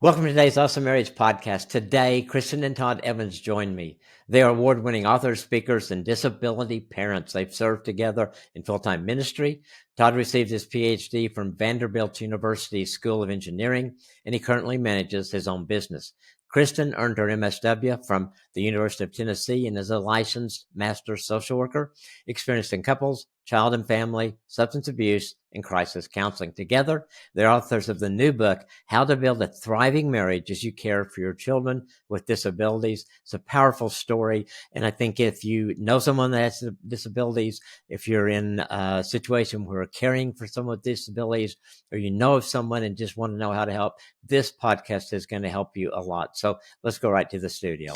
Welcome to today's Awesome Marriage Podcast. Today, Kristin and Todd Evans join me. They are award-winning authors, speakers, and disability parents. They've served together in full-time ministry. Todd received his PhD from Vanderbilt University School of Engineering, and he currently manages his own business. Kristen earned her MSW from the University of Tennessee and is a licensed master social worker, experienced in couples, child and family, substance abuse, and crisis counseling. Together, they're authors of the new book, How to Build a Thriving Marriage as You Care for Your Children with Disabilities. It's a powerful story. And I think if you know someone that has disabilities, if you're in a situation where you're caring for someone with disabilities, or you know of someone and just want to know how to help, this podcast is going to help you a lot. So let's go right to the studio.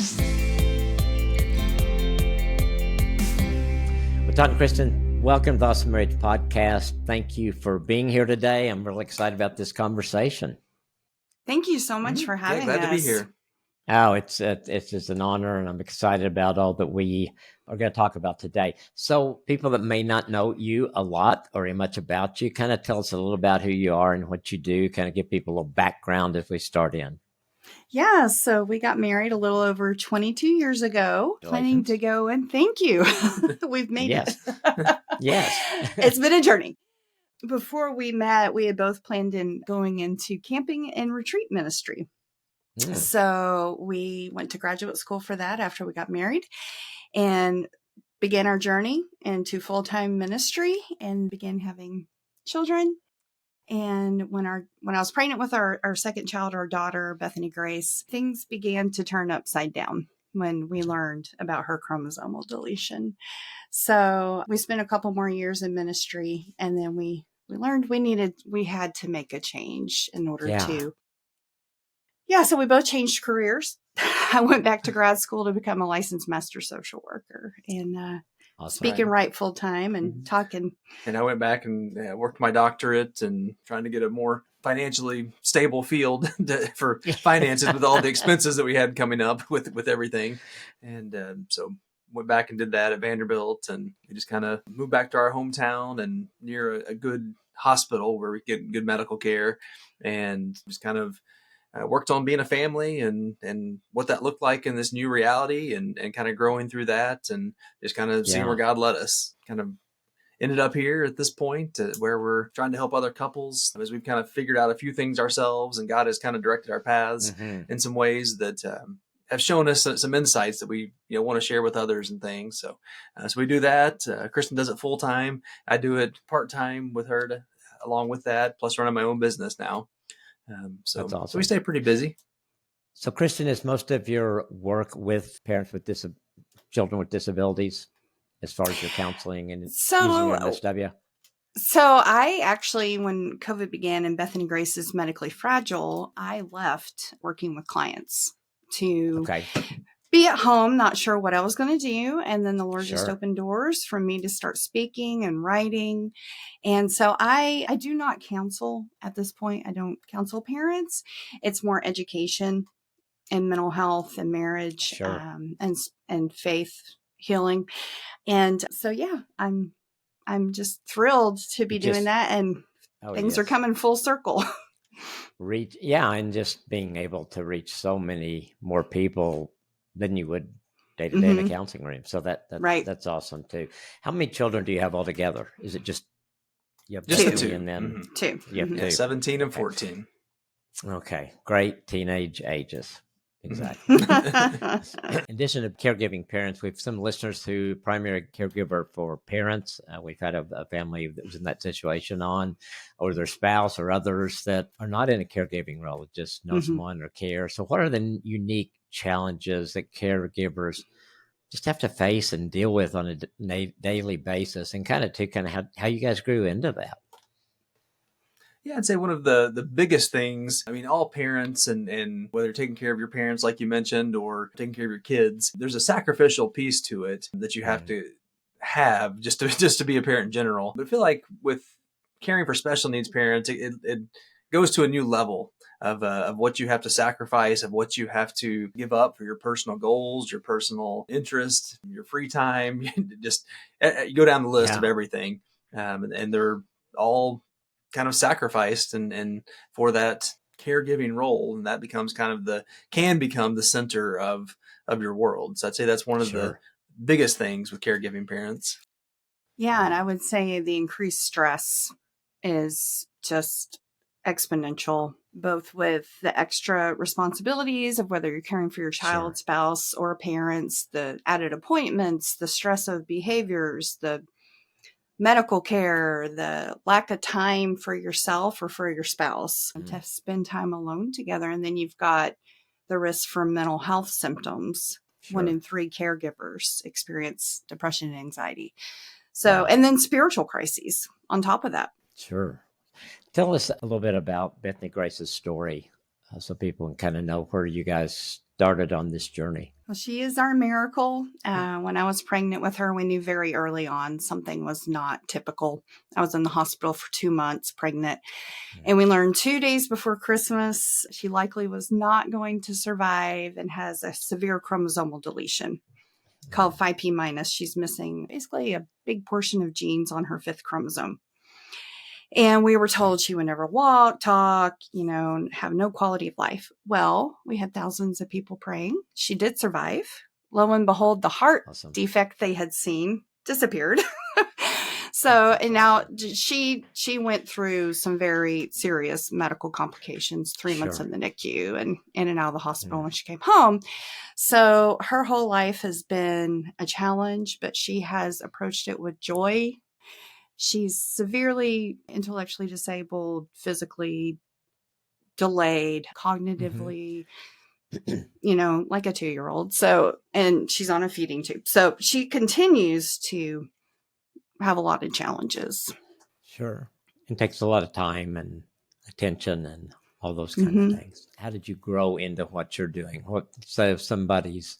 Well, Todd and Kristen, welcome to the Awesome Marriage Podcast. Thank you for being here today. I'm really excited about this conversation. Thank you so much for having us. Glad to be here. Oh, it's just an honor, and I'm excited about all that we are going to talk about today. So people that may not know you a lot or much about you, kind of tell us a little about who you are and what you do, kind of give people a little background as we start in. Yeah, so we got married a little over 22 years ago, planning to go, and thank you. We've made it. Yes. It's been a journey. Before we met, we had both planned in going into camping and retreat ministry. So we went to graduate school for that after we got married and began our journey into full-time ministry and began having children. And when I was pregnant with our second child, our daughter, Bethany Grace, things began to turn upside down when we learned about her chromosomal deletion. So we spent a couple more years in ministry, and then we learned we had to make a change in order to. Yeah, so we both changed careers. I went back to grad school to become a licensed master social worker and speak and write full time and talking. And I went back and worked my doctorate and trying to get a more financially stable field for finances with all the expenses that we had coming up with everything. And so went back and did that at Vanderbilt, and we just kind of moved back to our hometown and near a good hospital where we get good medical care, and just kind of worked on being a family and what that looked like in this new reality and kind of growing through that and just kind of seeing where God led us. Kind of ended up here at this point where we're trying to help other couples as we've kind of figured out a few things ourselves, and God has kind of directed our paths in some ways that have shown us some insights that we want to share with others and things. So we do that. Kristen does it full time. I do it part time with her along with that, plus running my own business now. So that's awesome. So we stay pretty busy. So, Kristen, is most of your work with parents with children with disabilities, as far as your counseling and using your MSW? So I actually, when COVID began and Bethany Grace is medically fragile, I left working with clients to be at home, not sure what I was going to do. And then the Lord just opened doors for me to start speaking and writing. And so I do not counsel at this point. I don't counsel parents. It's more education and mental health and marriage and faith healing. And so, I'm just thrilled to be doing that. And things are coming full circle. And just being able to reach so many more people than you would day to day in a counseling room. So that's awesome too. How many children do you have altogether? Is it just you have just two and then two? You have two. 17 and 14. Okay, great teenage ages. Exactly. In addition to caregiving parents, we have some listeners who primary caregiver for parents. We've had a family that was in that situation or their spouse or others that are not in a caregiving role, just know someone or care. So what are the unique challenges that caregivers just have to face and deal with on a daily basis, and kind of how you guys grew into that? Yeah, I'd say one of the biggest things, all parents and whether taking care of your parents, like you mentioned, or taking care of your kids, there's a sacrificial piece to it that you have to have just to be a parent in general. But I feel like with caring for special needs parents, it goes to a new level of what you have to sacrifice, of what you have to give up for your personal goals, your personal interest, your free time. Just you go down the list of everything, and they're all kind of sacrificed and for that caregiving role, and that becomes can become the center of your world. So I'd say that's one of the biggest things with caregiving parents. Yeah, and I would say the increased stress is just exponential, both with the extra responsibilities of whether you're caring for your child, spouse, or parents, the added appointments, the stress of behaviors, the medical care, the lack of time for yourself or for your spouse to spend time alone together. And then you've got the risk for mental health symptoms. 1 in 3 caregivers experience depression and anxiety. So, and then spiritual crises on top of that. Sure. Tell us a little bit about Bethany Grace's story so people can kind of know where you guys started on this journey. Well, she is our miracle. When I was pregnant with her, we knew very early on something was not typical. I was in the hospital for 2 months pregnant, and we learned 2 days before Christmas she likely was not going to survive and has a severe chromosomal deletion called 5p minus. She's missing basically a big portion of genes on her 5th chromosome. And we were told she would never walk, talk, have no quality of life. Well, we had thousands of people praying. She did survive. Lo and behold, the heart defect they had seen disappeared. And now she went through some very serious medical complications, 3 months in the NICU and in and out of the hospital when she came home. So her whole life has been a challenge, but she has approached it with joy. She's severely intellectually disabled, physically delayed, cognitively, like a 2-year-old. So, and she's on a feeding tube. So she continues to have a lot of challenges. Sure. It takes a lot of time and attention and all those kind of things. How did you grow into what you're doing? Say if somebody's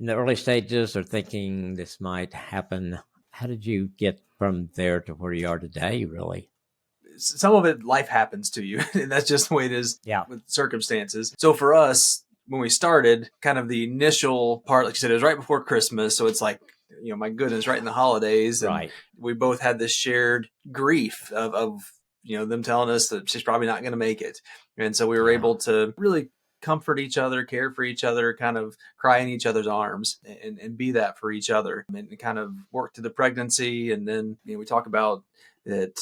in the early stages or thinking this might happen, how did you get from there to where you are today, really? Some of it, life happens to you, and that's just the way it is with circumstances. So for us, when we started, kind of the initial part, like you said, it was right before Christmas. So it's like, my goodness, right in the holidays. And we both had this shared grief of them telling us that she's probably not going to make it. And so we were able to really comfort each other, care for each other, kind of cry in each other's arms and be that for each other and kind of work through the pregnancy. And then, we talk about that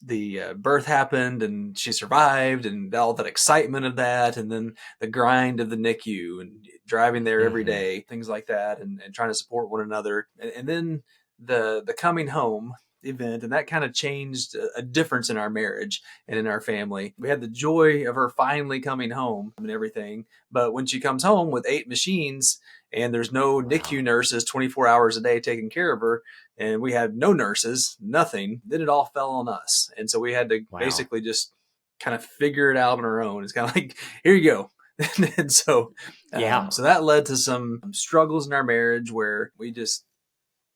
the birth happened and she survived and all that excitement of that. And then the grind of the NICU and driving there every day, things like that, and trying to support one another. And then the coming home event, and that kind of changed a difference in our marriage and in our family. We had the joy of her finally coming home and everything, but when she comes home with 8 machines and there's no NICU nurses 24 hours a day taking care of her, and we had no nurses, nothing, then it all fell on us. And so we had to basically just kind of figure it out on our own. It's kind of like, here you go. And so that led to some struggles in our marriage where we just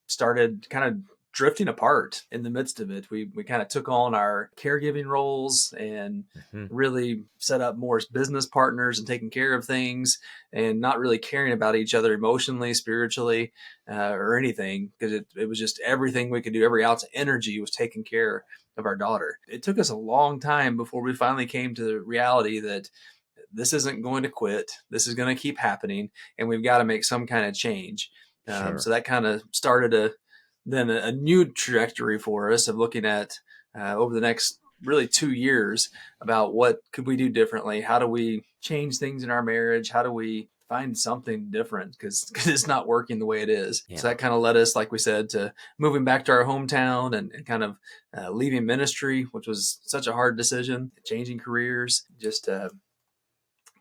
started kind of drifting apart in the midst of it. We kind of took on our caregiving roles and really set up more as business partners and taking care of things and not really caring about each other emotionally, spiritually, or anything, because it was just everything we could do. Every ounce of energy was taking care of our daughter. It took us a long time before we finally came to the reality that this isn't going to quit. This is going to keep happening, and we've got to make some kind of change. So that kind of started a new trajectory for us of looking at over the next really 2 years about what could we do differently? How do we change things in our marriage? How do we find something different? Because it's not working the way it is. So that kind of led us, like we said, to moving back to our hometown and kind of leaving ministry, which was such a hard decision, changing careers, just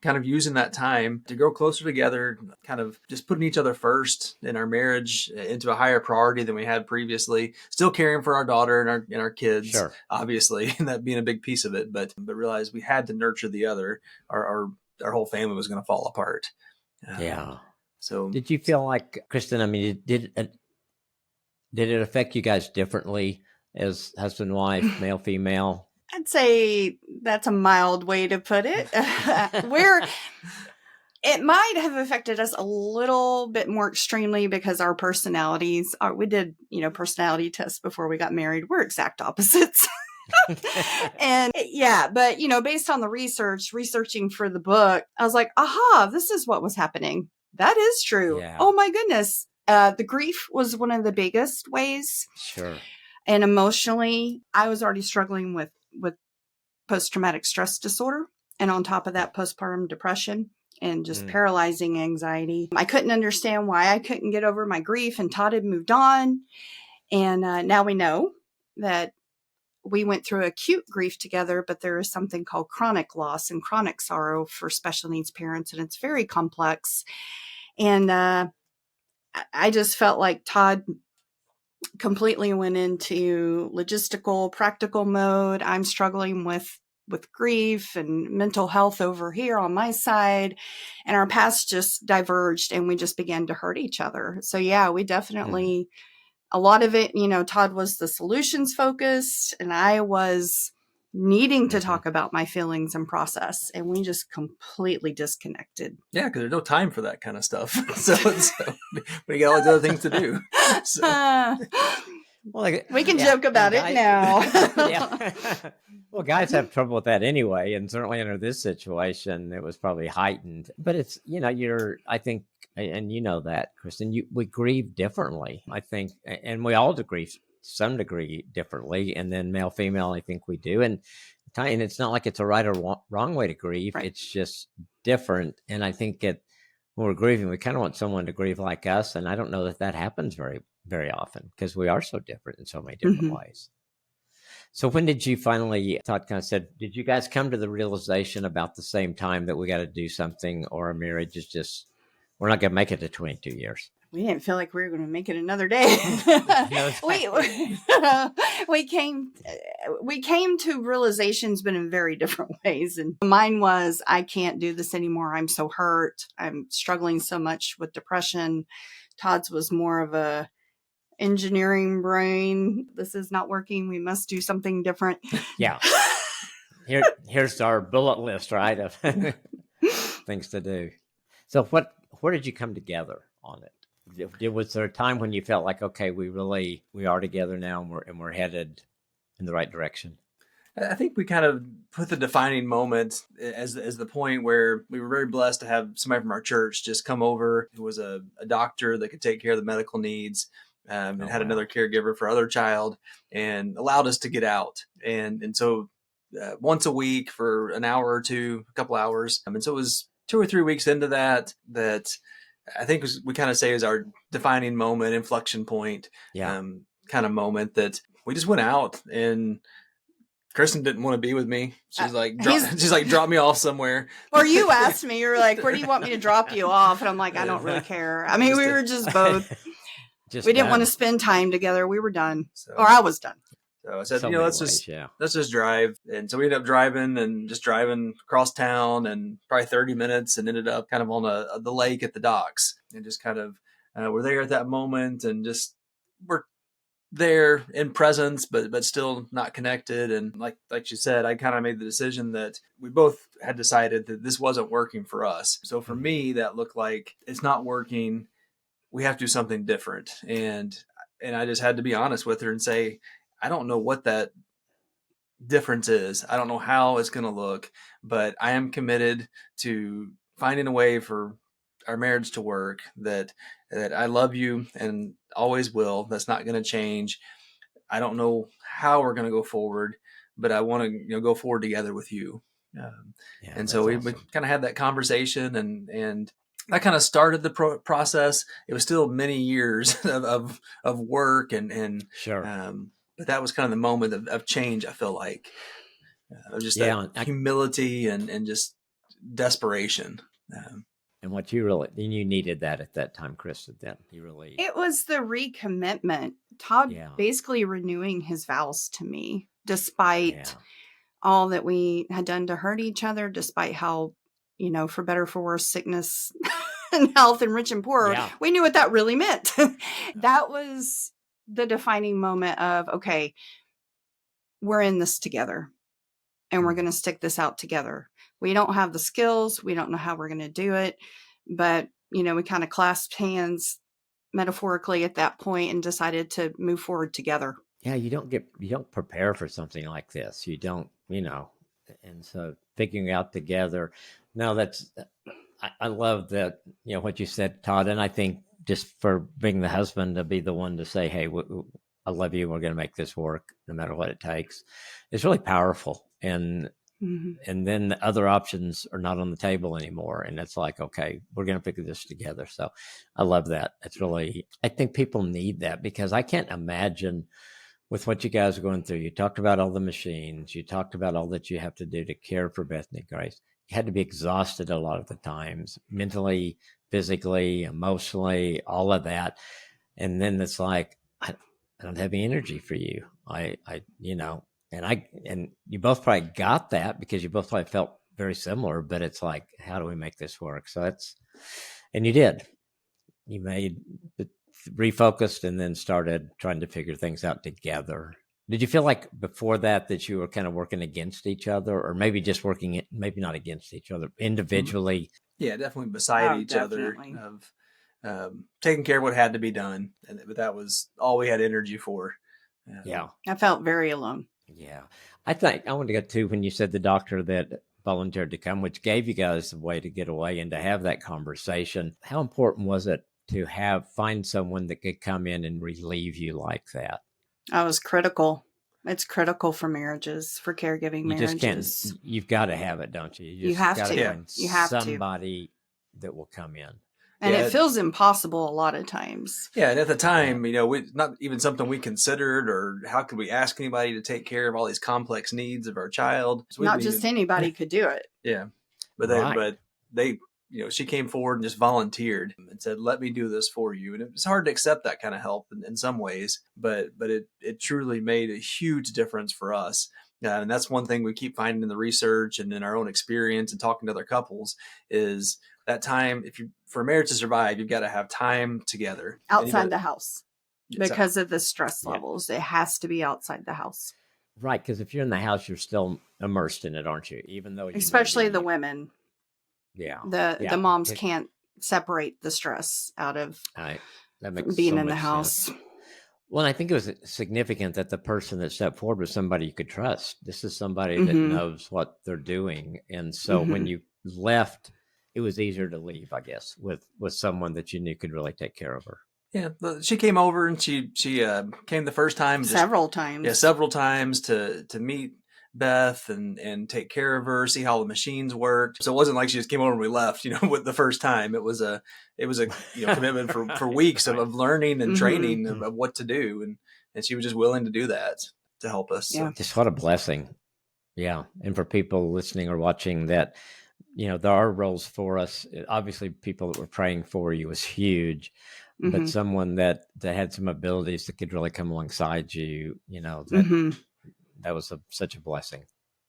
kind of using that time to grow closer together, kind of just putting each other first in our marriage into a higher priority than we had previously, still caring for our daughter and our kids, obviously, and that being a big piece of it, but realized we had to nurture the other. Our whole family was going to fall apart. So did you feel like, Kristen, I mean, did it affect you guys differently as husband, wife, male, female? I'd say that's a mild way to put it. Where it might have affected us a little bit more extremely because our personalities are, we did, personality tests before we got married. We're exact opposites. And yeah, but based on the researching for the book, I was like, aha, this is what was happening. That is true. Yeah. Oh my goodness. The grief was one of the biggest ways. Sure. And emotionally, I was already struggling with post-traumatic stress disorder. And on top of that, postpartum depression and just paralyzing anxiety. I couldn't understand why I couldn't get over my grief, and Todd had moved on. And now we know that we went through acute grief together, but there is something called chronic loss and chronic sorrow for special needs parents, and it's very complex. And I just felt like Todd completely went into logistical, practical mode. I'm struggling with grief and mental health over here on my side, and our paths just diverged, and we just began to hurt each other. So yeah, we definitely, a lot of it, Todd was the solutions focused, and I was needing to talk about my feelings and process, and we just completely disconnected. Yeah, because there's no time for that kind of stuff. so we got all these other things to do. So. Well, we can joke about it now. Yeah. Well, guys have trouble with that anyway, and certainly under this situation, it was probably heightened. But it's I think, and that, Kristen, we grieve differently, I think, and we all grieve to some degree differently, and then male, female, I think we do, and it's not like it's a right or wrong way to grieve. Right. It's just different, and I think when we're grieving, we kind of want someone to grieve like us, and I don't know that happens very, very often because we are so different in so many different ways. So when did you finally, Todd kind of said, did you guys come to the realization about the same time that we got to do something, or our marriage is just, we're not going to make it to 22 years? We didn't feel like we were going to make it another day. We came to realizations, but in very different ways. And mine was, I can't do this anymore. I'm so hurt. I'm struggling so much with depression. Todd's was more of a engineering brain. This is not working. We must do something different. Yeah. Here's our bullet list, right, of things to do. So where did you come together on it? Was there a time when you felt like, okay, we are together now, and we're headed in the right direction? I think we kind of put the defining moment as the point where we were very blessed to have somebody from our church just come over who was a doctor that could take care of the medical needs, and had another caregiver for other child, and allowed us to get out. And so once a week for an hour or two, a couple hours. And so it was 2 or 3 weeks into that I think we kind of say is our defining moment, inflection point, kind of moment that we just went out, and Kristen didn't want to be with me. She's like, drop me off somewhere. Or you asked me, you were like, where do you want me to drop you off? And I'm like, I don't really care. I mean, we were just both. We didn't want to spend time together. We were done. Or I was done. So I said, let's just drive. And so we ended up driving across town, and probably 30 minutes, and ended up kind of on the lake at the docks, and just kind of, we're there at that moment, and just, we're there in presence, but still not connected. And like you said, I kind of made the decision that we both had decided that this wasn't working for us. So for me, that looked like it's not working. We have to do something different. And I just had to be honest with her and say, I don't know what that difference is. I don't know how it's going to look, but I am committed to finding a way for our marriage to work, that I love you and always will. That's not going to change. I don't know how we're going to go forward, but I want to go forward together with you. And so we kind of had that conversation, and that kind of started the process. It was still many years of work and sure. But that was kind of the moment of change. I feel like just that humility and just desperation. And what you needed that at that time, Kristen, then it was the recommitment. Todd basically renewing his vows to me, despite all that we had done to hurt each other, despite how, for better, for worse, sickness and health, and rich and poor, we knew what that really meant. That was the defining moment of, okay, we're in this together, and we're going to stick this out together. We don't have the skills. We don't know how we're going to do it. But, we kind of clasped hands metaphorically at that point and decided to move forward together. Yeah, you don't prepare for something like this. You don't, and so figuring out together. No, I love that, what you said, Todd. And I think just for being the husband to be the one to say, hey, I love you. We're going to make this work no matter what it takes. It's really powerful. And then the other options are not on the table anymore. And it's like, okay, we're going to figure this together. So I love that. I think people need that, because I can't imagine with what you guys are going through. You talked about all the machines. You talked about all that you have to do to care for Bethany Grace. You had to be exhausted a lot of the times, mentally, physically, emotionally, all of that. And then it's like, I don't have any energy for you. And you both probably got that because you both probably felt very similar, but it's like, how do we make this work? And you did. You refocused and then started trying to figure things out together. Did you feel like before that you were kind of working against each other, or maybe just working, maybe not against each other, individually? Yeah, definitely beside each other, of taking care of what had to be done. But that was all we had energy for. Yeah. I felt very alone. Yeah. I think I want to get to when you said the doctor that volunteered to come, which gave you guys a way to get away and to have that conversation. How important was it to find someone that could come in and relieve you like that? I was critical. It's critical for marriages, for caregiving marriages. You just can't, you've got to have it, don't you? You have to. You have somebody that will come in. And it feels impossible a lot of times. Yeah, and at the time, not even something we considered, or how could we ask anybody to take care of all these complex needs of our child? So not just anybody could do it. Yeah, but they, she came forward and just volunteered and said, "Let me do this for you." And it was hard to accept that kind of help in some ways, but it truly made a huge difference for us. And that's one thing we keep finding in the research and in our own experience and talking to other couples is that time. For a marriage to survive, you've got to have time together outside the house because of the stress levels. It has to be outside the house. Right. Because if you're in the house, you're still immersed in it, aren't you? Even though, especially the women. Yeah. The moms can't separate the stress out of being in the house. Sense. Well, I think it was significant that the person that stepped forward was somebody you could trust. This is somebody that knows what they're doing. And so when you left, it was easier to leave, I guess, with someone that you knew could really take care of her. Yeah, she came over and she came the first time. Several times. Yeah, several times to meet Beth and take care of her, see how the machines worked. So it wasn't like she just came over and we left, with the first time. It was a commitment for weeks of learning and training of what to do. And she was just willing to do that to help us. Yeah. So. Just what a blessing. Yeah. And for people listening or watching that, there are roles for us. Obviously, people that were praying for you was huge, but someone that had some abilities that could really come alongside you, that was such a blessing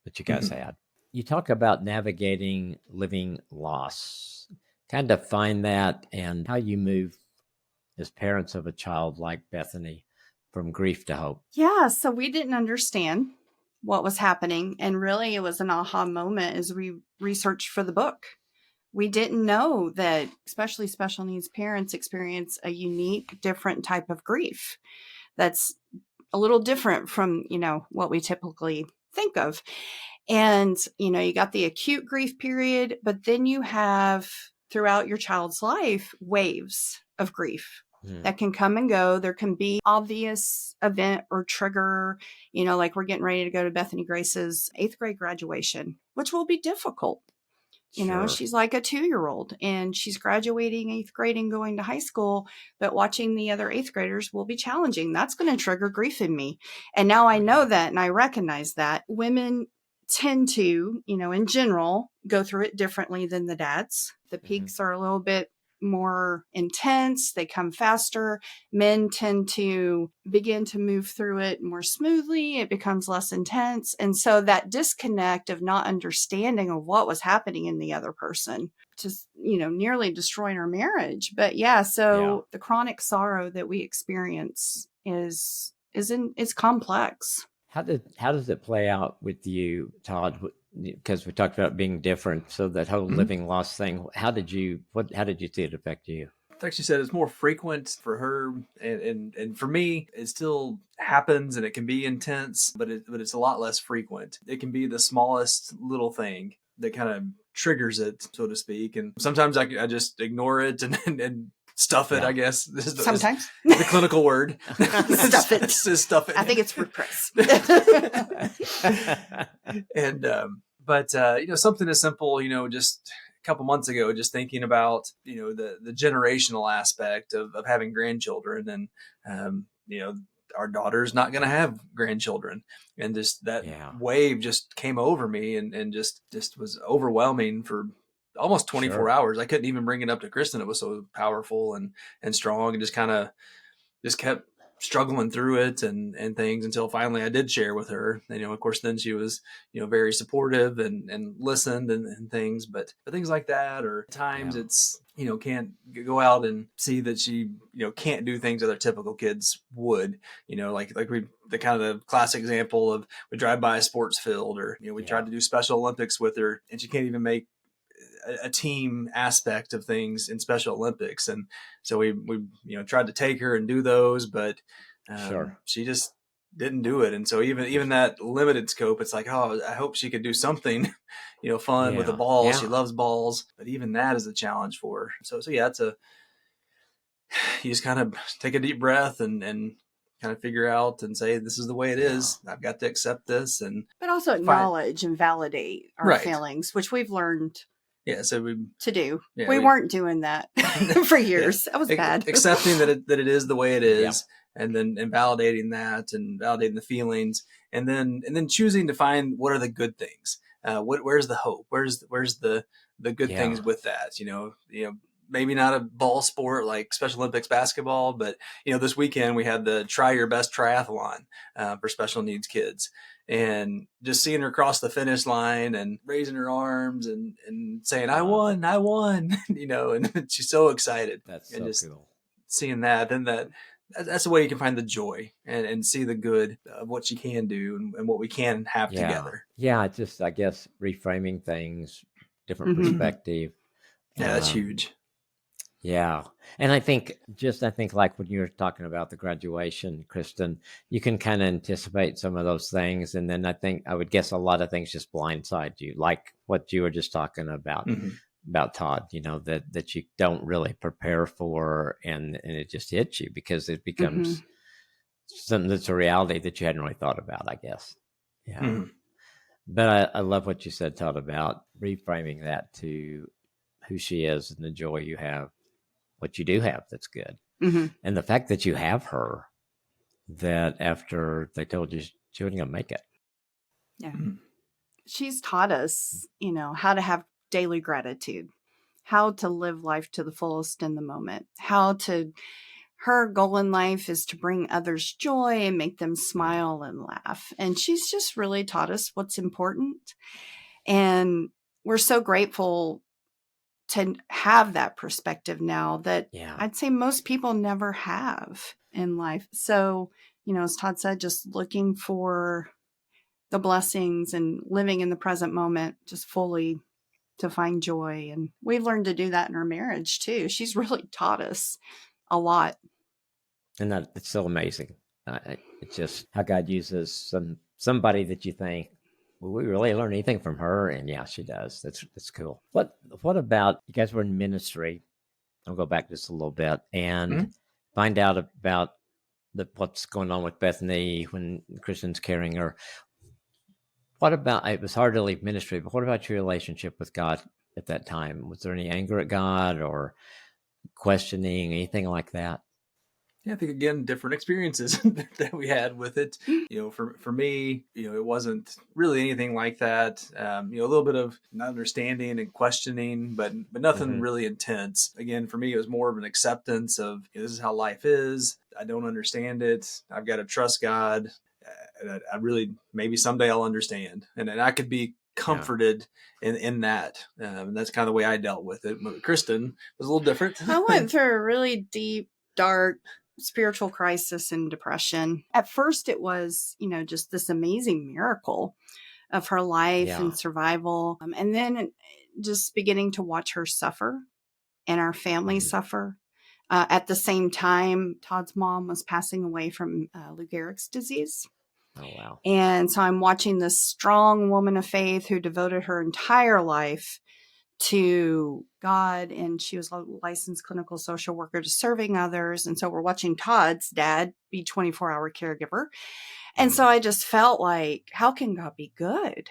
that you guys had. You talk about navigating living loss. Kind of define that and how you move as parents of a child like Bethany from grief to hope. Yeah, so we didn't understand what was happening. And really, it was an aha moment as we researched for the book. We didn't know that especially special needs parents experience a unique, different type of grief that's a little different from, what we typically think of. And, you got the acute grief period, but then you have throughout your child's life, waves of grief that can come and go. There can be obvious event or trigger, like we're getting ready to go to Bethany Grace's 8th grade graduation, which will be difficult. She's like a 2-year-old and she's graduating 8th grade and going to high school, but watching the other 8th graders will be challenging. That's going to trigger grief in me. And now I know that and I recognize that women tend to, in general, go through it differently than the dads. The peaks are a little bit more intense. They come faster. Men tend to begin to move through it more smoothly. It becomes less intense. And so that disconnect of not understanding of what was happening in the other person just, nearly destroying our marriage. But the chronic sorrow that we experience is complex. How does it play out with you, Todd? Because we talked about being different. So that whole living loss thing, how did you see it affect you? like she said, it's more frequent for her, and for me, it still happens, and it can be intense, but it's a lot less frequent. It can be the smallest little thing that kind of triggers it, so to speak. And sometimes I just ignore it and stuff it, I guess. Sometimes. The clinical word. Stuff it. Stuff it. I think it's repress. And, but, something as simple, just a couple months ago, just thinking about, the generational aspect of having grandchildren, and, our daughter's not going to have grandchildren, and just that wave just came over me and just was overwhelming for almost 24 hours. I couldn't even bring it up to Kristen. It was so powerful and strong, and just kind of just kept struggling through it and things until finally I did share with her. And, of course, then she was, very supportive and listened and things, but things like that, or times it's, can't go out and see that she, can't do things other typical kids would, like the kind of the classic example of we drive by a sports field, or, we tried to do Special Olympics with her, and she can't even make a team aspect of things in Special Olympics. And so we tried to take her and do those, but she just didn't do it. And so even that limited scope, it's like, oh, I hope she could do something, fun with a ball. Yeah. She loves balls, but even that is a challenge for her. So yeah, you just kind of take a deep breath and kind of figure out and say, this is the way it is. I've got to accept this. But also acknowledge and validate our feelings, which we've learned to do. Yeah, we weren't doing that for years. That was bad. Accepting that it is the way it is, and then validating that, and validating the feelings, and then choosing to find what are the good things. Where's the hope? Where's the good things with that? Maybe not a ball sport like Special Olympics basketball, but this weekend we had the Try Your Best triathlon for special needs kids. And just seeing her cross the finish line and raising her arms and saying, I won, and she's so excited. That's and so just cool. Seeing that, then that's the way you can find the joy and see the good of what she can do and what we can have together. Yeah, just, I guess, reframing things, different perspective. Yeah, that's huge. Yeah. And I think like when you were talking about the graduation, Kristen, you can kind of anticipate some of those things. And then I would guess a lot of things just blindside you, like what you were just talking about Todd, that you don't really prepare for, and it just hits you because it becomes something that's a reality that you hadn't really thought about, I guess. Yeah. But I love what you said, Todd, about reframing that to who she is and the joy you have. What you do have that's good. And the fact that you have her, that after they told you she wasn't going to make it. Yeah. She's taught us, how to have daily gratitude, how to live life to the fullest in the moment, her goal in life is to bring others joy and make them smile and laugh. And she's just really taught us what's important. And we're so grateful to have that perspective now that I'd say most people never have in life. So, as Todd said, just looking for the blessings and living in the present moment, just fully to find joy. And we've learned to do that in our marriage too. She's really taught us a lot. And that it's so amazing. It's just how God uses somebody that you think, will we really learn anything from her? And yeah, she does. That's cool. What about, you guys were in ministry? I'll go back just a little bit and find out about what's going on with Bethany when Kristen's carrying her. What about, it was hard to leave ministry, but what about your relationship with God at that time? Was there any anger at God or questioning, anything like that? Yeah, I think, again, different experiences that we had with it. For me, it wasn't really anything like that. A little bit of not understanding and questioning, but nothing really intense. Again, for me, it was more of an acceptance of, this is how life is. I don't understand it. I've got to trust God. I really, maybe someday I'll understand. And I could be comforted in that. And that's kind of the way I dealt with it. But Kristen was a little different. I went through a really deep, dark spiritual crisis and depression. At first it was, just this amazing miracle of her life and survival. And then just beginning to watch her suffer and our family suffer. At the same time, Todd's mom was passing away from Lou Gehrig's disease. Oh, wow. And so I'm watching this strong woman of faith who devoted her entire life to God, and she was a licensed clinical social worker to serving others. And so we're watching Todd's dad be 24-hour caregiver. And so I just felt like, how can God be good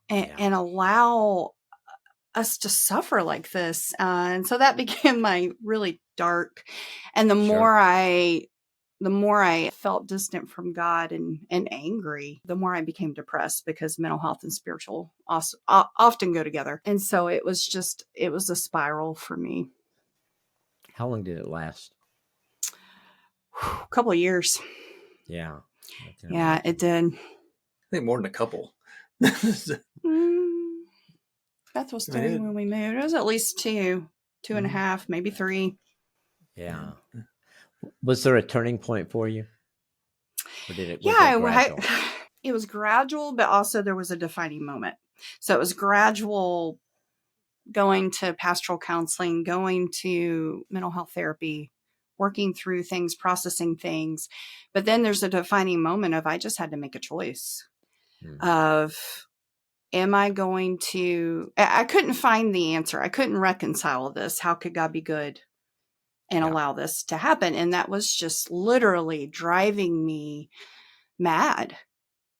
and allow us to suffer like this? And so that became my really dark. And the more I felt distant from God and angry, the more I became depressed, because mental health and spiritual often go together. And so it was a spiral for me. How long did it last? A couple of years. Yeah. Yeah, it did. I think more than a couple. Beth was 3 when we moved. It was at least two and a half, maybe 3. Yeah. Was there a turning point for you? Or did it? It was gradual, but also there was a defining moment. So it was gradual, going to pastoral counseling, going to mental health therapy, working through things, processing things. But then there's a defining moment of, I just had to make a choice of, am I going to, I couldn't find the answer. I couldn't reconcile this. How could God be good and allow this to happen? And that was just literally driving me mad.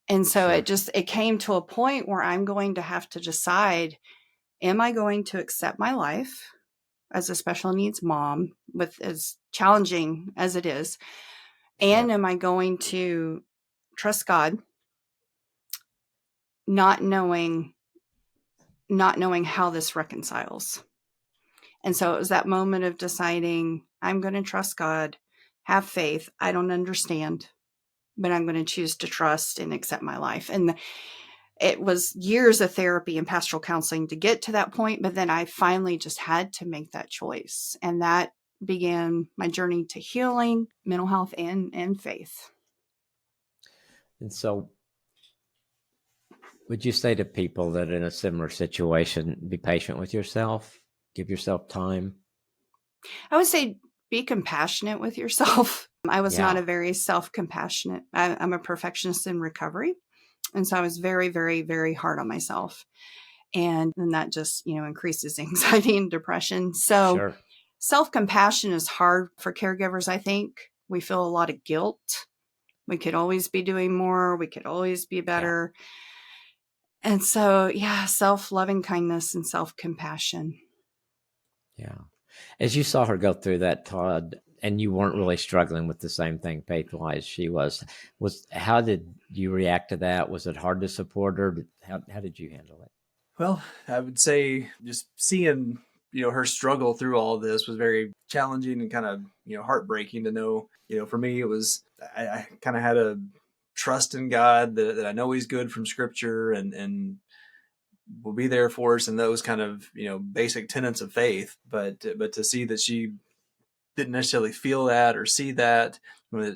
And so it came to a point where I'm going to have to decide, am I going to accept my life as a special needs mom, with as challenging as it is? And am I going to trust God, not knowing how this reconciles? And so it was that moment of deciding, I'm going to trust God, have faith. I don't understand, but I'm going to choose to trust and accept my life. And it was years of therapy and pastoral counseling to get to that point. But then I finally just had to make that choice. And that began my journey to healing, mental health, and faith. And so would you say to people that in a similar situation, be patient with yourself, give yourself time? I would say be compassionate with yourself. I was not a very self-compassionate. I'm a perfectionist in recovery. And so I was very, very, very hard on myself. And then that just, increases anxiety and depression. So self-compassion is hard for caregivers, I think. We feel a lot of guilt. We could always be doing more. We could always be better. And so, self-loving kindness and self-compassion. Yeah. As you saw her go through that, Todd, and you weren't really struggling with the same thing faith-wise she was how did you react to that? Was it hard to support her? How did you handle it? Well, I would say just seeing, her struggle through all of this was very challenging and kind of, heartbreaking to know. For me, it was, I kind of had a trust in God that I know He's good from Scripture and will be there for us, and those kind of, basic tenets of faith. But to see that she didn't necessarily feel that or see that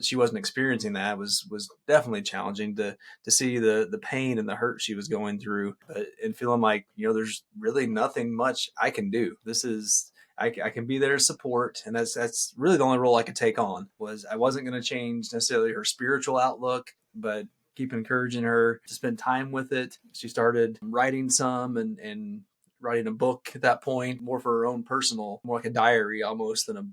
she wasn't experiencing that was definitely challenging to see the pain and the hurt she was going through, and feeling like, there's really nothing much I can do. This is, I can be there to support. And that's really the only role I could take on. I wasn't going to change necessarily her spiritual outlook, but keep encouraging her to spend time with it. She started writing some and writing a book at that point, more for her own personal, more like a diary almost than a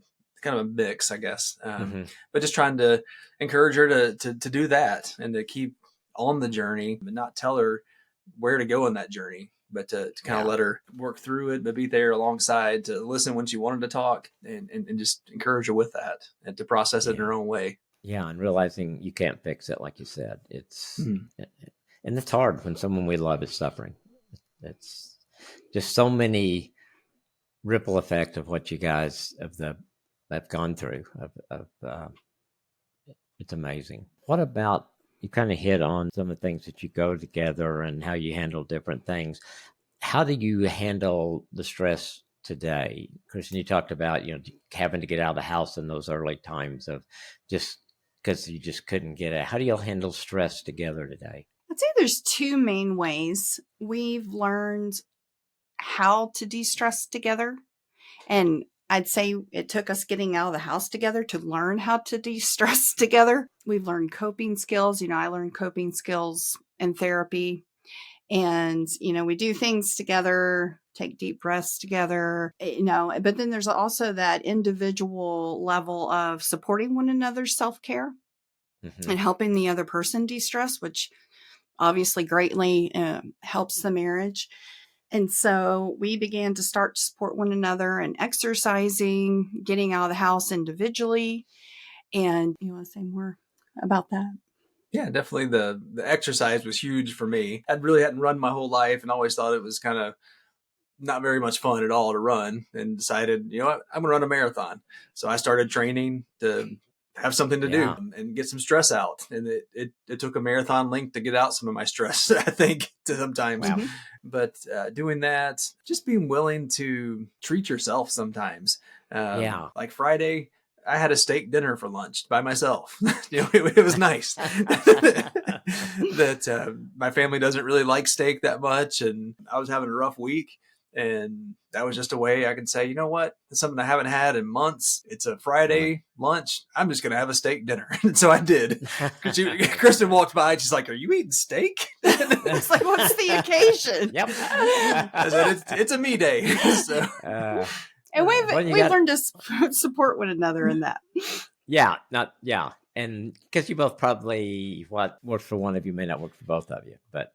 kind of a mix, I guess. But just trying to encourage her to do that and to keep on the journey, but not tell her where to go in that journey, but to kind of let her work through it, but be there alongside to listen when she wanted to talk and just encourage her with that and to process it in her own way. Yeah. And realizing you can't fix it. Like you said, it's, and it's hard when someone we love is suffering. It's just so many ripple effect of what you guys have gone through. It's amazing. What about, you kind of hit on some of the things that you go together and how you handle different things. How do you handle the stress today? Kristen, you talked about, having to get out of the house in those early times of just because you just couldn't get out. How do y'all handle stress together today? I'd say there's 2 main ways. We've learned how to de-stress together. And I'd say it took us getting out of the house together to learn how to de-stress together. We've learned coping skills. I learned coping skills in therapy. And, we do things together, take deep breaths together, but then there's also that individual level of supporting one another's self-care and helping the other person de-stress, which obviously greatly helps the marriage. And so we began to start to support one another and exercising, getting out of the house individually. And you want to say more about that? Yeah, definitely the exercise was huge for me. I really hadn't run my whole life and always thought it was kind of not very much fun at all to run, and decided, what, I'm going to run a marathon. So I started training to have something to do and get some stress out. And it took a marathon length to get out some of my stress, I think, sometimes. Wow. But doing that, just being willing to treat yourself sometimes. Like Friday, I had a steak dinner for lunch by myself. It was nice. That my family doesn't really like steak that much, and I was having a rough week. And that was just a way I could say, you know what? It's something I haven't had in months. It's a Friday lunch. I'm just going to have a steak dinner. And so I did. Kristen walked by. And she's like, are you eating steak? It's like, what's the occasion? Yep. I said, it's a me day. So. And we've learned to support one another in that. And because you both probably, what works for one of you may not work for both of you. But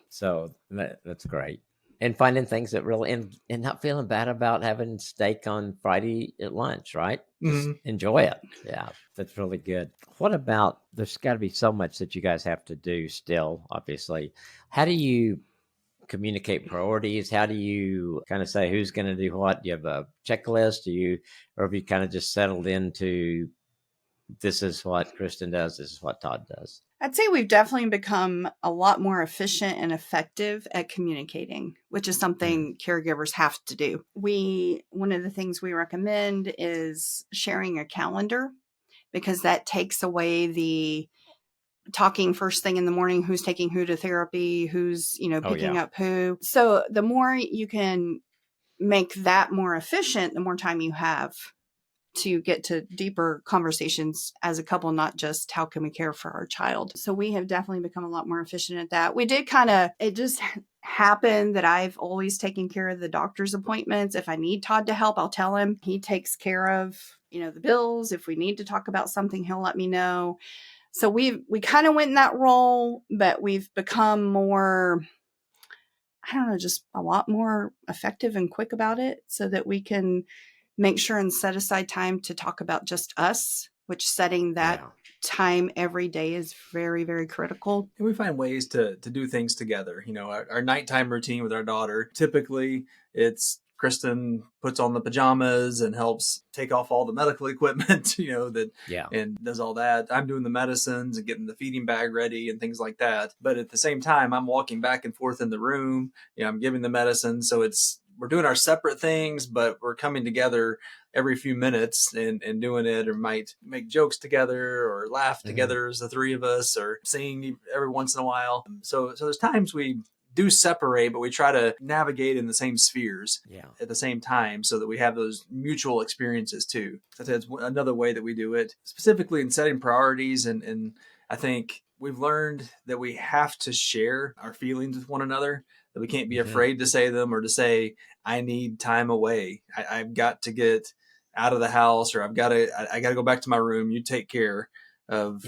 so that's great. And finding things that really, and not feeling bad about having steak on Friday at lunch, right? Just enjoy it. Yeah, that's really good. What about, there's got to be so much that you guys have to do still, obviously. How do you communicate priorities? How do you kind of say who's going to do what? Do you have a checklist? Or have you kind of just settled into, this is what Kristen does, this is what Todd does? I'd say we've definitely become a lot more efficient and effective at communicating, which is something caregivers have to do. One of the things we recommend is sharing a calendar, because that takes away the talking first thing in the morning, who's taking who to therapy, who's, picking up who. So the more you can make that more efficient, the more time you have to get to deeper conversations as a couple, not just how can we care for our child. So we have definitely become a lot more efficient at that. We did it just happened that I've always taken care of the doctor's appointments. If I need Todd to help, I'll tell him. He takes care of, the bills. If we need to talk about something, he'll let me know. So we kind of went in that role, but we've become more, just a lot more effective and quick about it, so that we can make sure and set aside time to talk about just us, which setting that time every day is very, very critical. And we find ways to do things together. Our nighttime routine with our daughter, typically it's Kristen puts on the pajamas and helps take off all the medical equipment, and does all that. I'm doing the medicines and getting the feeding bag ready and things like that. But at the same time, I'm walking back and forth in the room. I'm giving the medicine. So we're doing our separate things, but we're coming together every few minutes and doing it, or might make jokes together or laugh together as the three of us, or sing every once in a while. So there's times we do separate, but we try to navigate in the same spheres at the same time, so that we have those mutual experiences too. That's another way that we do it, specifically in setting priorities. And I think we've learned that we have to share our feelings with one another, that we can't be afraid to say them, or to say, I need time away. I've got to get out of the house, or I got to go back to my room. You take care of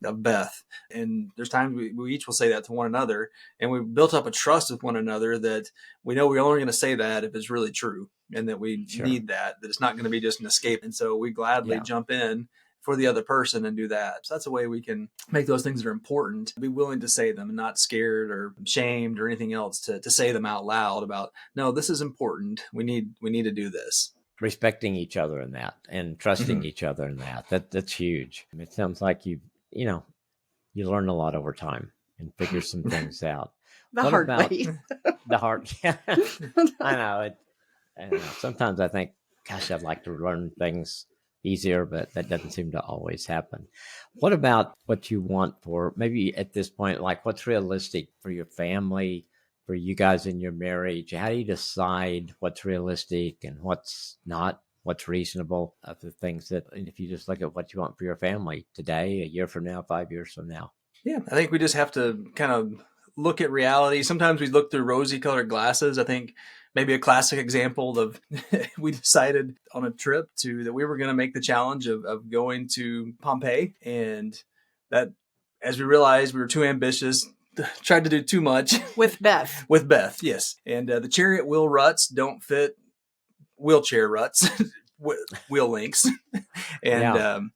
Beth. And there's times we each will say that to one another, and we've built up a trust with one another that we know we're only going to say that if it's really true, and that we need that it's not going to be just an escape. And so we gladly jump in for the other person and do that. So that's a way we can make those things that are important, be willing to say them, and not scared or shamed or anything else to say them out loud about, no, this is important. We need to do this. Respecting each other in that, and trusting each other in that. That's huge. It sounds like you learn a lot over time and figure some things out. The hard way. The hard. Yeah. I know. Sometimes I think, gosh, I'd like to learn things easier, but that doesn't seem to always happen. What about what you want for, maybe at this point, like what's realistic for your family, for you guys in your marriage? How do you decide what's realistic and what's not? What's reasonable of the things that, and if you just look at what you want for your family today, a year from now, 5 years from now? Yeah, I think we just have to kind of look at reality. Sometimes we look through rosy colored glasses. I think maybe a classic example of we decided on a trip that we were going to make the challenge of going to Pompeii. And that, as we realized, we were too ambitious, tried to do too much. With Beth. With Beth, yes. And the chariot wheel ruts don't fit wheelchair ruts, wheel links. And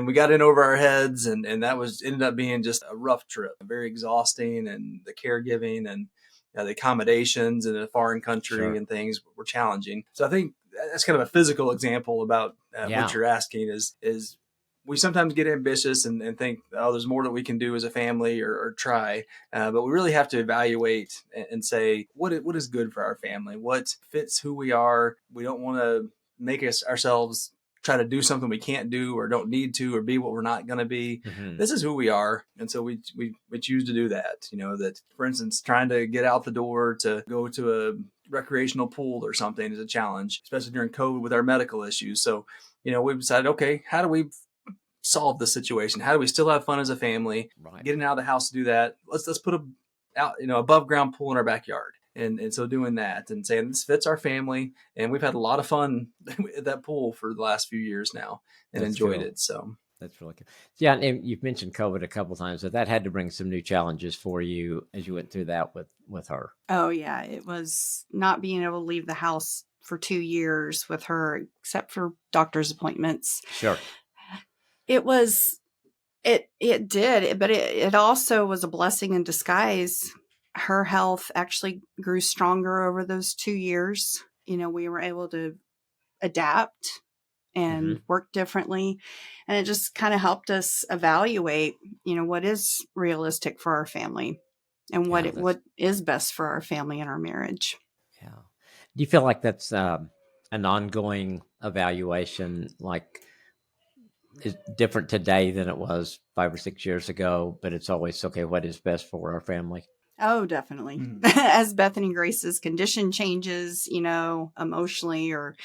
we got in over our heads, and that ended up being just a rough trip, very exhausting, and the caregiving and the accommodations in a foreign country and things were challenging. So I think that's kind of a physical example about what you're asking is we sometimes get ambitious and think, oh, there's more that we can do as a family or try. But we really have to evaluate and say, what is good for our family? What fits who we are? We don't want to make ourselves try to do something we can't do or don't need to or be what we're not going to be. Mm-hmm. This is who we are. And so we choose to do that. That, for instance, trying to get out the door to go to a recreational pool or something is a challenge, especially during COVID with our medical issues. So, we've decided, okay, how do we solve the situation? How do we still have fun as a family? Right. Getting out of the house to do that. Let's put above ground pool in our backyard. And so doing that and saying this fits our family, and we've had a lot of fun at that pool for the last few years now and enjoyed it. So that's really good. Yeah. And you've mentioned COVID a couple of times, so that had to bring some new challenges for you as you went through that with her. Oh yeah. It was not being able to leave the house for 2 years with her, except for doctor's appointments. Sure. It did, but it also was a blessing in disguise. Her health actually grew stronger over those 2 years. We were able to adapt and work differently. And it just kind of helped us evaluate, what is realistic for our family and what is best for our family and our marriage. Yeah. Do you feel like that's an ongoing evaluation, like is different today than it was 5 or 6 years ago, but it's always, okay, what is best for our family? Oh, definitely. As Bethany Grace's condition changes, emotionally or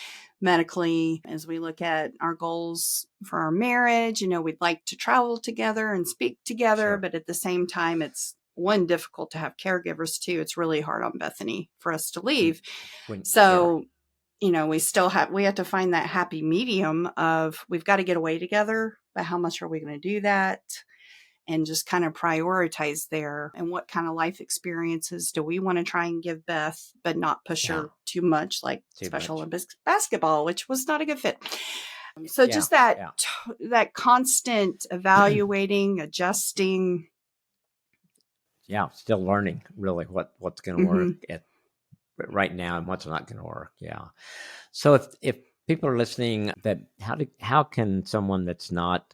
medically, as we look at our goals for our marriage, we'd like to travel together and speak together, but at the same time, it's difficult to have caregivers too. It's really hard on Bethany for us to leave. We have to find that happy medium of we've got to get away together, but how much are we going to do that? And just kind of prioritize there. And what kind of life experiences do we want to try and give Beth, but not push her too much, like Special Olympics basketball, which was not a good fit. So just that constant evaluating, adjusting. Yeah, still learning really what's going to work right now and what's not going to work. Yeah. So if people are listening, that how can someone that's not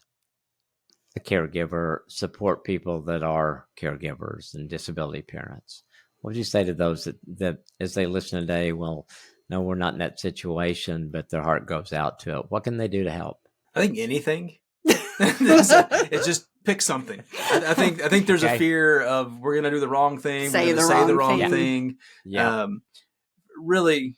a caregiver support people that are caregivers and disability parents? What would you say to those that as they listen today, well, no, we're not in that situation, but their heart goes out to it? What can they do to help? I think anything. It's just pick something. I think there's a fear of we're going to do the wrong thing. Say the wrong thing. Yeah. Really,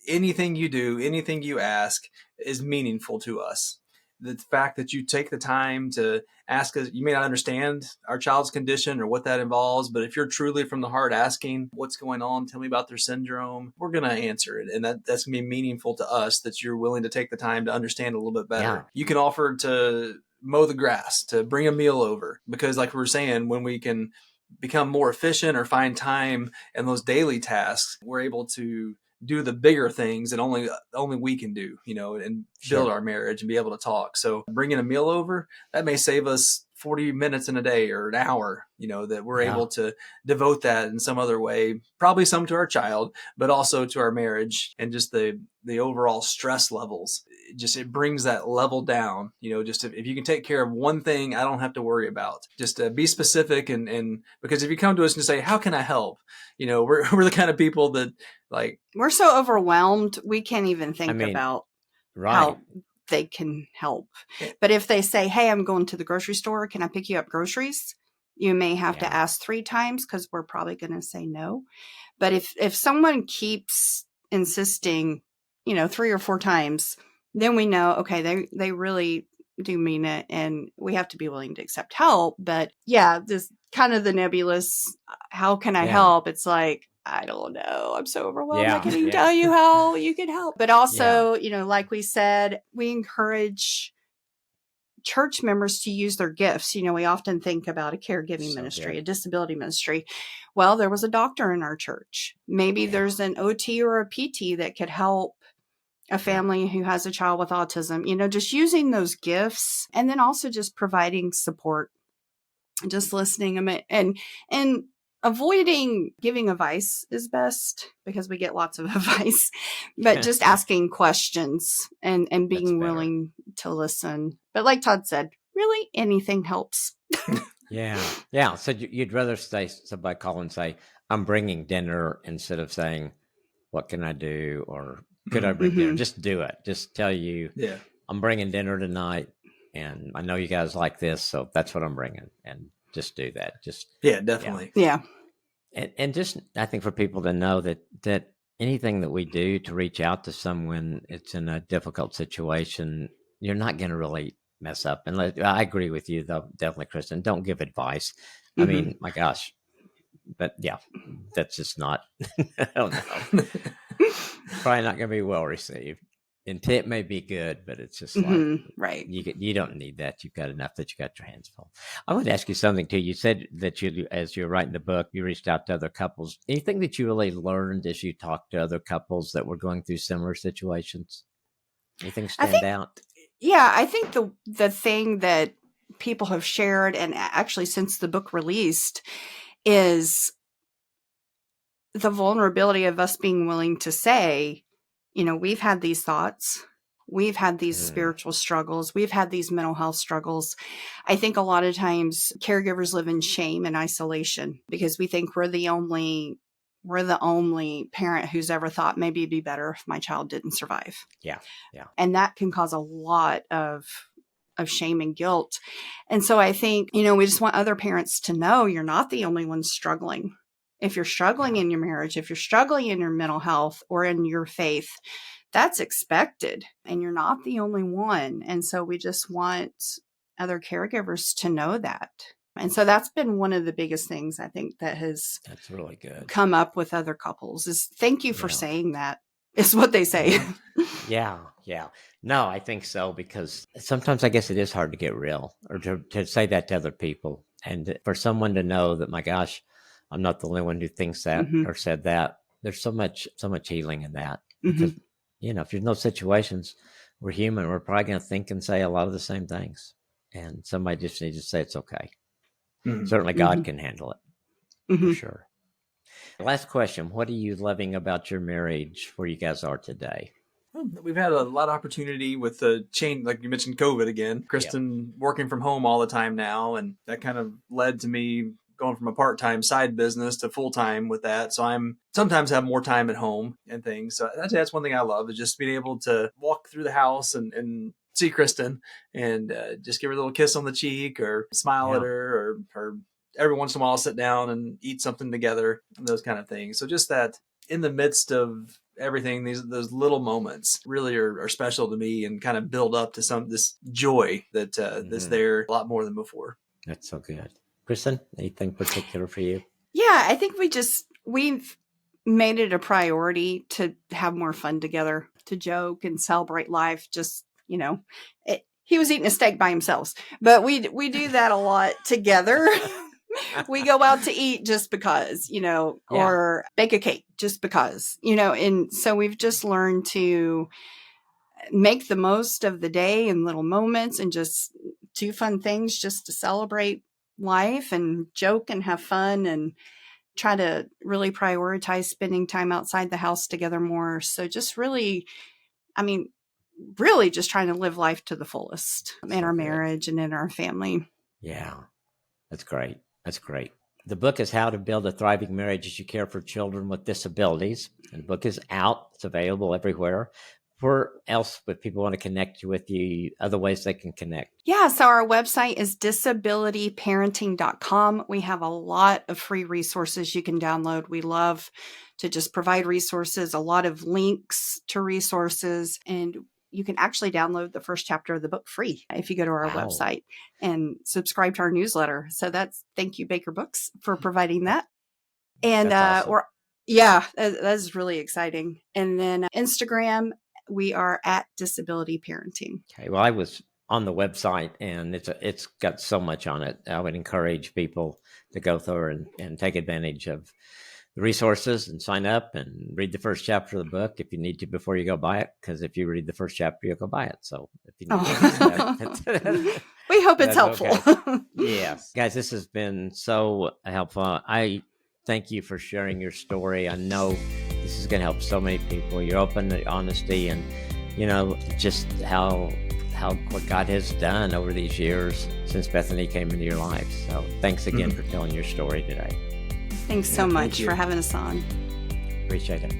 anything you do, anything you ask is meaningful to us. The fact that you take the time to ask us, you may not understand our child's condition or what that involves, but if you're truly from the heart asking what's going on, tell me about their syndrome, we're going to answer it. And that's going to be meaningful to us that you're willing to take the time to understand a little bit better. Yeah. You can offer to mow the grass, to bring a meal over, because like we were saying, when we can become more efficient or find time in those daily tasks, we're able to do the bigger things that only we can do, and build our marriage and be able to talk. So bringing a meal over, that may save us 40 minutes in a day or an hour, that we're able to devote that in some other way, probably some to our child, but also to our marriage and just the overall stress levels. It brings that level down, just if you can take care of one thing, I don't have to worry about. Just be specific. And because if you come to us and say, how can I help? We're the kind of people that we're so overwhelmed. We can't even think about how they can help. But if they say, hey, I'm going to the grocery store, can I pick you up groceries? You may have to Yeah. ask 3 times because we're probably going to say no. But if someone keeps insisting, 3 or 4 times, then we know, okay, they really do mean it, and we have to be willing to accept help. But yeah, this kind of the nebulous, how can I Yeah. help? It's like, I don't know. I'm so overwhelmed. I Yeah. can't even Yeah. tell you how you can help. But Yeah. also, like we said, we encourage church members to use their gifts. We often think about a caregiving So ministry, good. a disability ministry. Well, there was a doctor in our church. Maybe Yeah. there's an OT or a PT that could help a family who has a child with autism, just using those gifts, and then also just providing support, just listening and avoiding giving advice is best because we get lots of advice, but just asking questions and That's being better. willing to listen. But like Todd said, really anything helps. Yeah. Yeah. So you'd rather say somebody call and say, I'm bringing dinner, instead of saying, what can I do? Or could I bring dinner? Just do it. Just tell you, Yeah. I'm bringing dinner tonight, and I know you guys like this, so that's what I'm bringing. And just do that. Just, Yeah, definitely. Yeah. and just, I think for people to know that anything that we do to reach out to someone, it's in a difficult situation, you're not going to really mess up. And I agree with you, though, definitely, Kristen. Don't give advice. I mean, my gosh, but yeah, that's just not. I don't know. Probably not going to be well received. Intent may be good, but it's just like Right. you don't need that. You've got enough that you got your hands full. I want to ask you something too. You said that as you're writing the book, you reached out to other couples. Anything that you really learned as you talked to other couples that were going through similar situations? Anything stand out? Yeah, I think the thing that people have shared, and actually since the book released, is the vulnerability of us being willing to say, we've had these thoughts, we've had these spiritual struggles, we've had these mental health struggles. I think a lot of times caregivers live in shame and isolation because we think we're the only parent who's ever thought maybe it'd be better if my child didn't survive. Yeah. Yeah. And that can cause a lot of shame and guilt. And so I think, we just want other parents to know you're not the only one struggling. If you're struggling in your marriage, if you're struggling in your mental health or in your faith, that's expected, and you're not the only one. And so we just want other caregivers to know that. And so that's been one of the biggest things I think that's really good. Come up with other couples is thank you for saying that, is what they say. Yeah. Yeah. No, I think so, because sometimes I guess it is hard to get real, or to say that to other people, and for someone to know that, my gosh, I'm not the only one who thinks that or said that. There's so much healing in that, because if there's no situations, we're human. We're probably going to think and say a lot of the same things, and somebody just needs to say it's okay. Certainly, God can handle it for sure. Last question: what are you loving about your marriage, where you guys are today? We've had a lot of opportunity with the change, like you mentioned, COVID again. Kristen working from home all the time now, and that kind of led to me going from a part-time side business to full-time with that. So I'm sometimes have more time at home and things. So that's one thing I love, is just being able to walk through the house and see Kristen and just give her a little kiss on the cheek or smile at her, or every once in a while sit down and eat something together and those kind of things. So just that in the midst of everything, those little moments really are special to me and kind of build up to this joy that that's there a lot more than before. That's so good. Kristen, anything particular for you? Yeah, I think we've made it a priority to have more fun together, to joke and celebrate life. Just, he was eating a steak by himself, but we do that a lot together. We go out to eat just because, or bake a cake just because, and so we've just learned to make the most of the day and little moments and just do fun things just to celebrate life and joke and have fun, and try to really prioritize spending time outside the house together more. So just really just trying to live life to the fullest in our marriage and in our family. Yeah, that's great. That's great. The book is How to Build a Thriving Marriage as You Care for Children with Disabilities. And the book is out. It's available everywhere. where else would people want to connect with you? Other ways they can connect? Yeah, so our website is disabilityparenting.com. We have a lot of free resources you can download. We love to just provide resources, a lot of links to resources, and you can actually download the first chapter of the book free if you go to our website and subscribe to our newsletter. So thank you, Baker Books, for providing that. And awesome. that's really exciting. And then Instagram, we are at Disability Parenting. Okay. Well, I was on the website, and it's got so much on it. I would encourage people to go through and take advantage of the resources and sign up and read the first chapter of the book if you need to before you go buy it. Because if you read the first chapter, you'll go buy it. So if you need to, we hope it's helpful. Okay. Yes, guys, this has been so helpful. I thank you for sharing your story. I know this is going to help so many people. Your open honesty and, just what God has done over these years since Bethany came into your life. So thanks again for telling your story today. Thanks so much for having us on. Appreciate it.